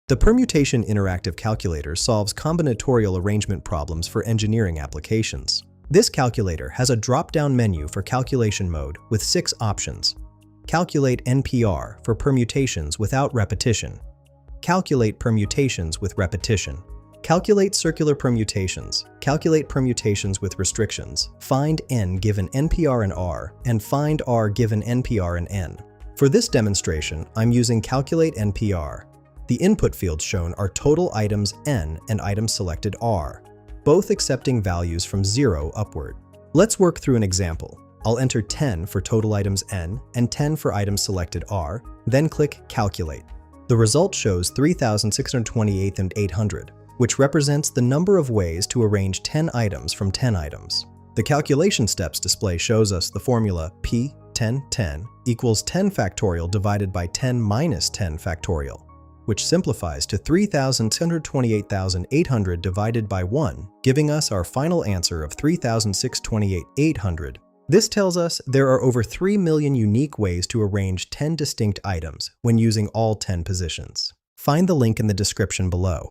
The Permutation Interactive Calculator solves combinatorial arrangement problems for engineering applications. This calculator has a drop-down menu for calculation mode with 6 options. Calculate NPR for permutations without repetition. Calculate permutations with repetition. Calculate circular permutations. Calculate permutations with restrictions. Find n given NPR and R, and find R given NPR and n. For this demonstration, I'm using Calculate NPR. The input fields shown are total items n and items selected r, both accepting values from 0 upward. Let's work through an example. I'll enter 10 for total items n and 10 for items selected r, then click Calculate. The result shows 3,628 and 800, which represents the number of ways to arrange 10 items from 10 items. The calculation steps display shows us the formula p 10 10 equals 10 factorial divided by 10 minus 10 factorial, which simplifies to 3,628,800 divided by 1, giving us our final answer of 3,628,800. This tells us there are over 3 million unique ways to arrange 10 distinct items when using all 10 positions. Find the link in the description below.